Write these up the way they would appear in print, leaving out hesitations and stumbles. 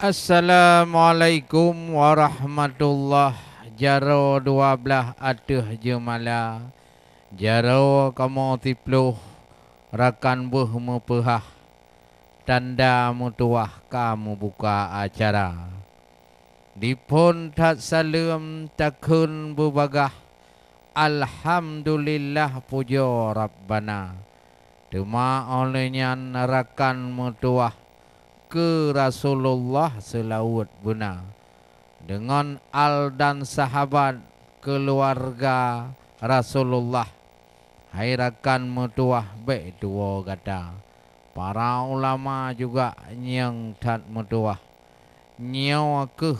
Assalamualaikum warahmatullahi jaro 12 atuh jemala jaro kamu tipluh rakan buh mepehah tanda mutuah kamu buka acara dipun tak salam takun bubagah alhamdulillah pujo rabbana tema olehnya rakan mutuah ke Rasulullah selawat buna dengan al dan sahabat keluarga Rasulullah hai rakan mutuah baik dua kata para ulama juga yang tak mutuah nyawa ke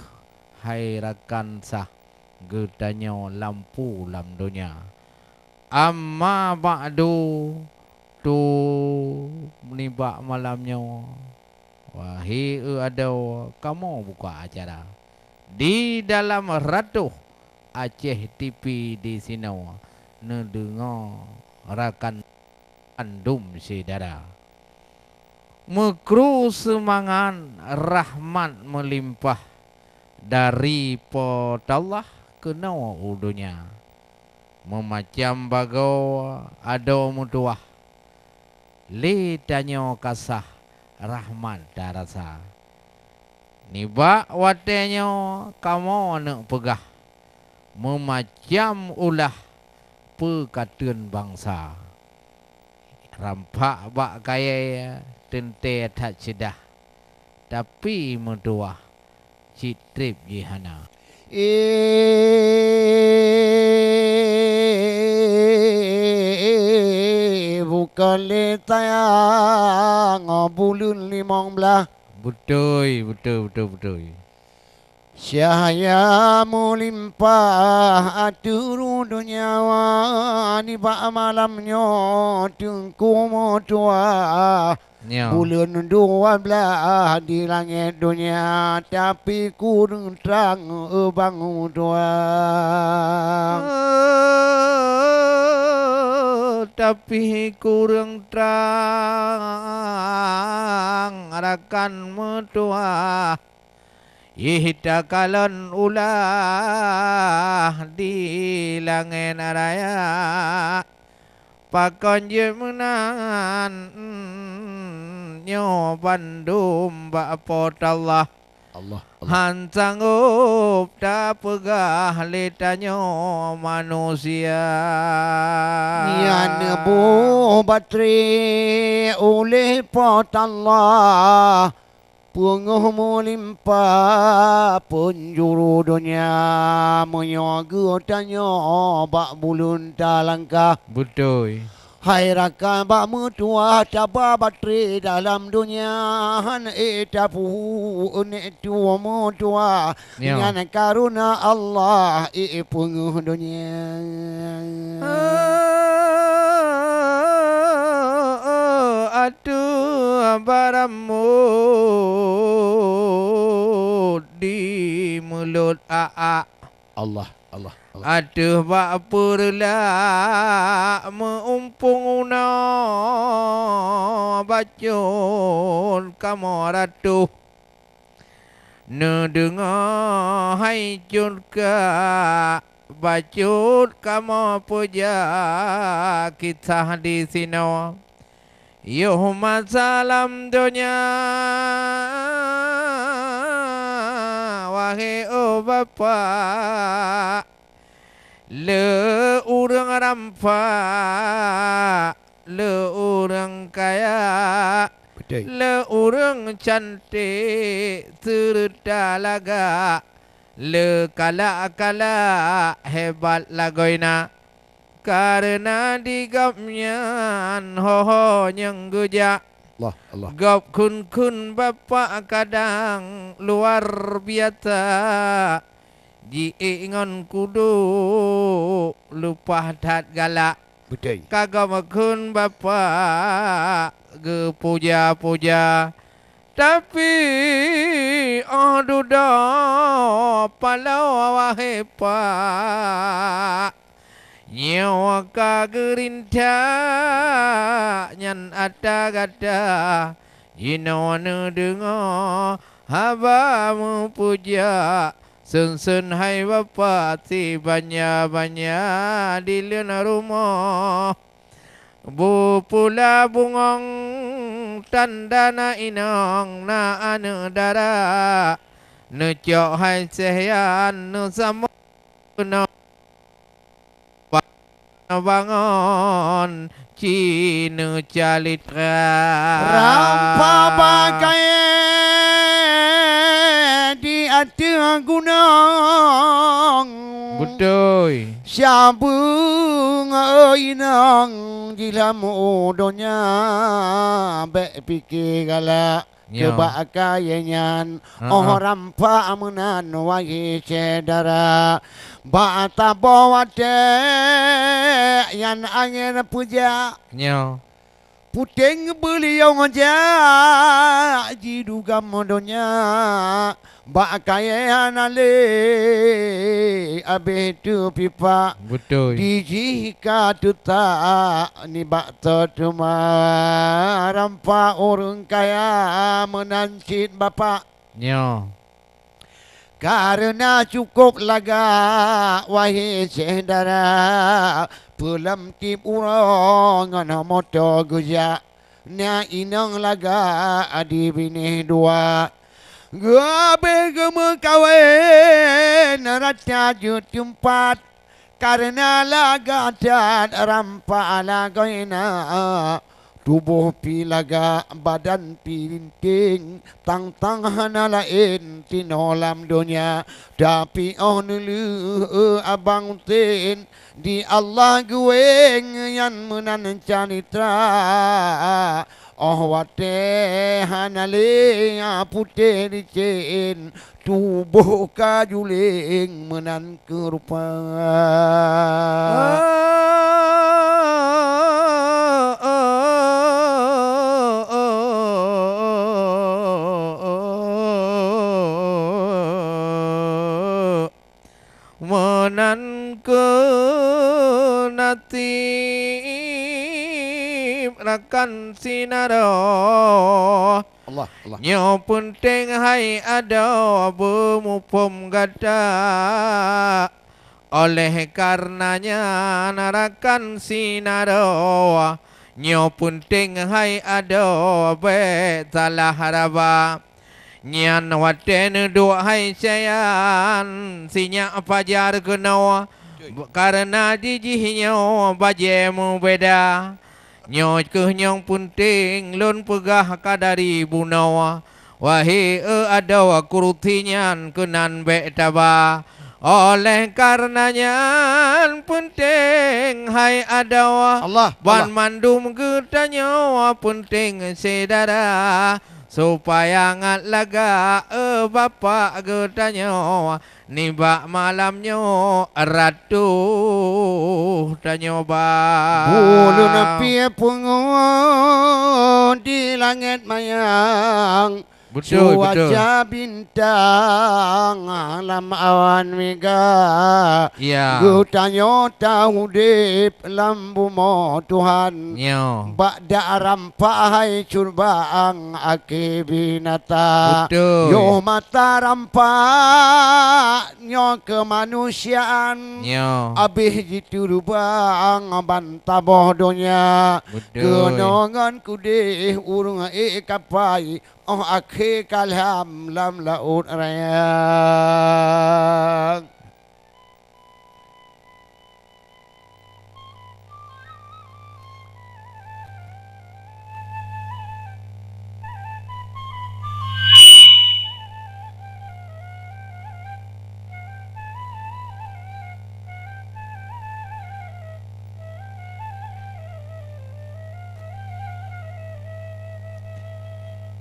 hai rakan sah getanya lampu lam dunia amma ba'du tu menibak malamnya. Wahai ada kamu buka acara di dalam Ratuh Aceh TV di sini nedengar rakan andum saudara mekru semangat rahmat melimpah dari Allah kena udunya memacam bagau ada mutuah le tanya kasah rahmat darasa niba watenya kamu nak pegah memacam ulah pekatun bangsa rampak bak kaya tente tak cedah tapi mutuah citrip jihana bukan letayang bulun 15 betul cahaya melimpah aturu dunyawa di bak malamnya tengku motua bulan 12 di langit dunia tapi kurang terang bangun tua tapi kurang terang rakan mutua ihta kalon ulah di langit raya pakon jemunan nyo bandum bapot Allah hansanggup tak pegah letanyo manusia nian bu batri oleh pot Allah punguh melimpah penjuru dunia menyogu tanyo bak bulun talangkah betul. Hai rakan bak mutua cabar bateri dalam dunia han etapu unik tua mutua dengan karuna Allah punguh dunia Aduh baramu di mulut aa Allah aduh bak perlah meumpung una bacun kamu ratuh nedengar hai curka bacut kamu puja kisah di sini Yuhma salam dunia wahai bapa le urang rampak le urang kaya le urang cantik serta laga le kala hebat lagoina karena digapnyan ho yang gejak Allah gap kun bapa kadang luar biasa di ingon kudu lupa dat galak betul kagamakun bapa ge puja tapi duda palau wahai pak nyawa kagerinta nyan ada gada jinawana dengar Habamu puja sun hai bapa si banyak-banyak di luna rumah. Bu pula bungong tandana inong na anu dara. Nu cok hai sehian nu samo no bangun cinu calitra. Rampa bagai di atas gunung. Betul. Sabung inang di lamu donya bek pikir galak Ya. coba kayanyan oh rampa amunan wahi cedara bata bawate yan angin puja Nyo. puting beliau aja jiduga modonya bak kayan ale abe tu pipa Betul. dijika tuta ni bak totuma rampa urung kaya menancit bapak Nyo. karena cukup laga wahai saudara pulam tip urang ana moto gujak na inang laga adi bini dua gabe geme kawin raja jut jumpat karena laga dan rampa lagaina tubuh pilaga badan pilinting tang hana lain tinolam dunia tapi oh nulu abang tin di Allah gueng yang menan canitra oh wate hana le putih dicin tubuh kajuling menan kerupa menan ke natib rakan sinaro Allah Allah nyo penting hai ada bermupum gada oleh karenanya narakan sinaro nyo penting hai ada be salah haraba nyan waten dua hai sayan sinya fajar kenawa karena dijihnya bajemu beda nyoj ke nyong punting lun pegah kadari bunawa wahai ada kurutinyan kenan betaba oleh karenanya penting hai ada Allah ban mandum getanya penting sedara supaya ngat laga bapa getanya nibak malamnya ratu tanya ba bulu napi pungun di langit mayang betul betul cuaca bintang alam awan mega ya gutanya tahu dip lambu mo Tuhan nyo Ba'da rampa hai curbang aki binata betul yo mata rampa nyo kemanusiaan nyo abih jitu rubang banta bodonya betul kenongan kudih urung kapai oh akhi kalam lam laut raya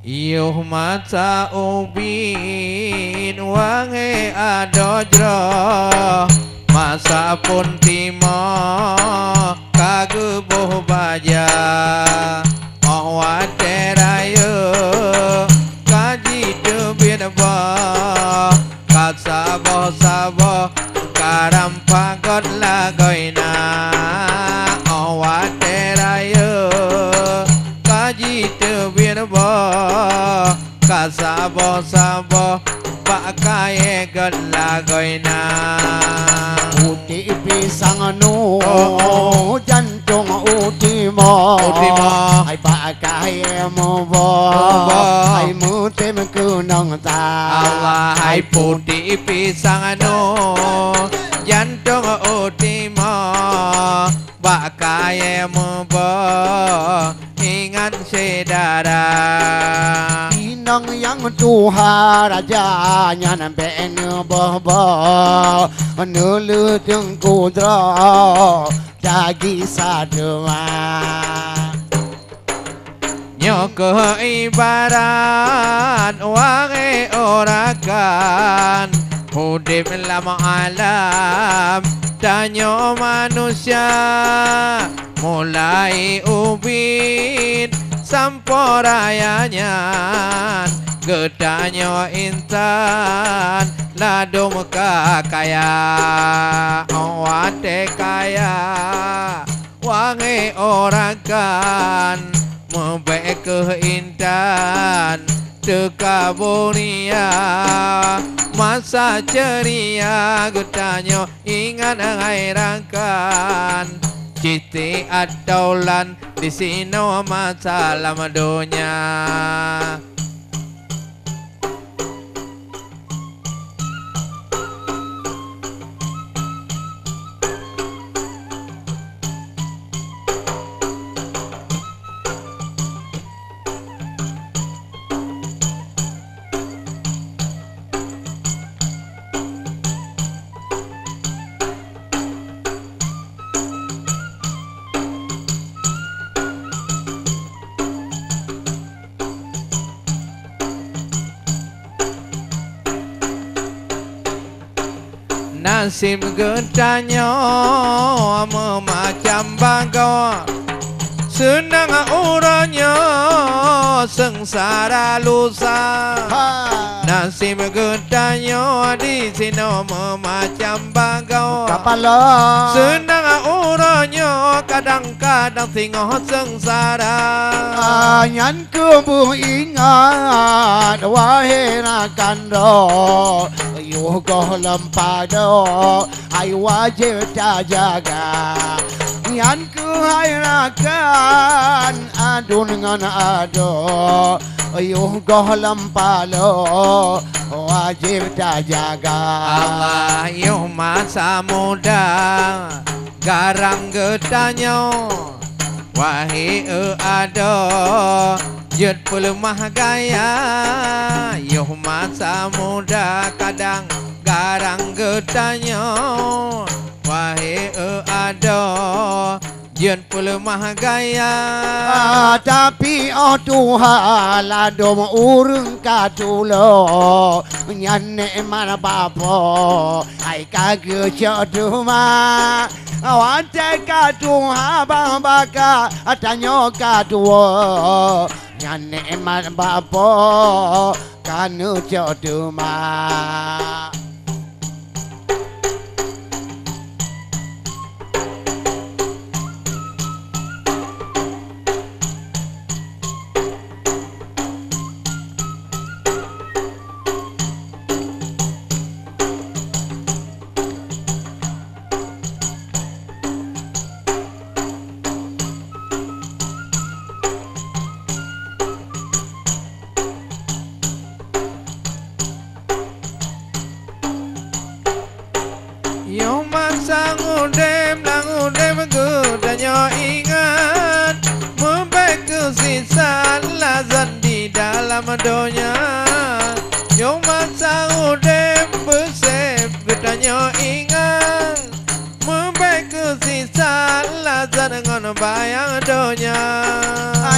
Yuh mata ubin wange adojro masa pun timo kagebuh baja oh waterayo kaji debin ba kasabo sabo karam pagot lagoina oh waterayo kaji debin ba kasabo sabo got lagoina Uti pisang nu jantung uti mo ai pakai mo bo ai mutem kunong ta Allah hai putih pisang jantung utimo bakai mubo ingat sedara inang yang tuha rajanya nampe nu bo nulu tengku dro dagi sadua nyoko ibarat wangi orakan hudib lama alam danyo manusia mulai ubin samporayanya gedanyo intan ladum kakaya awate kaya wangi orakan membek keindahan dekabunia masa ceria gedanyo ingat ngairakan citi adolan di sini masalah dunia nasib gedanyo memacam bangga senang uranya sengsara lusa nasib gedanyo di sini memacam bangga kapala senang uranya kadang-kadang tengok sengsara nyan kubu ingat wahai rakando yo go lempado ai wajib jaga nyan ku hai rakan adu dengan ado yo go lempado wajib jaga Allah yo masa muda garang gedanyo wahai ado jut pelemah gaya yo masa muda kadang garang gedanyo wahai ado jut pelemah gaya tapi Tuhan ladom urung katulo nyane mana papo ai kage choduma awante katuha baka atanyo katuo nyane mana papo kanu choduma yo masa ngudem gedanyo ingat membek sisa lazat di dalam dunia yo masa ngudem besep gedanyo ingat membek sisa lazat dengan bayang dunia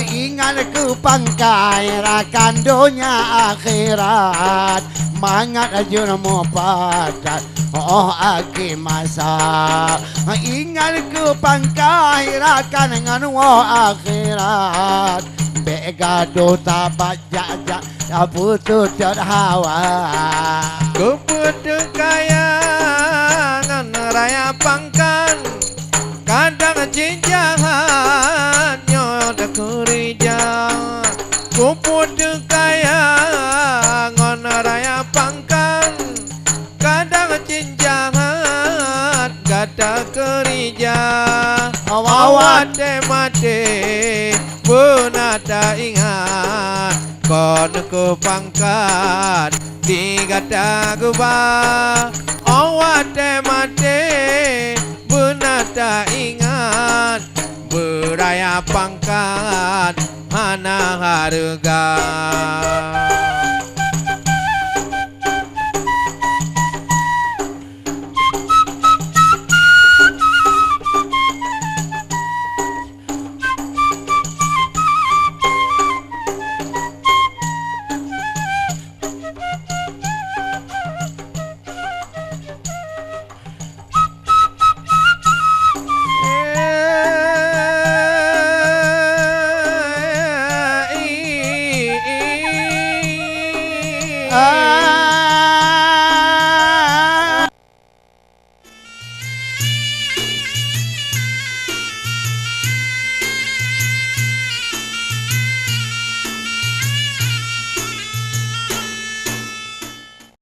ingat ke pangkai rakan dunia akhirat mangat aja mau padat aki masa ingat ke pangkai rakan dengan akhirat begado tabat jajak putus hawa keputus kaya ngan raya pangkan kadang jinjahan nyoda kerja keputus kaya ngan raya pangkan cinjangan kata kerja Awat mate benar tak ingat kon ku pangkat tiga taguba awat mate benar tak ingat beraya pangkat mana harga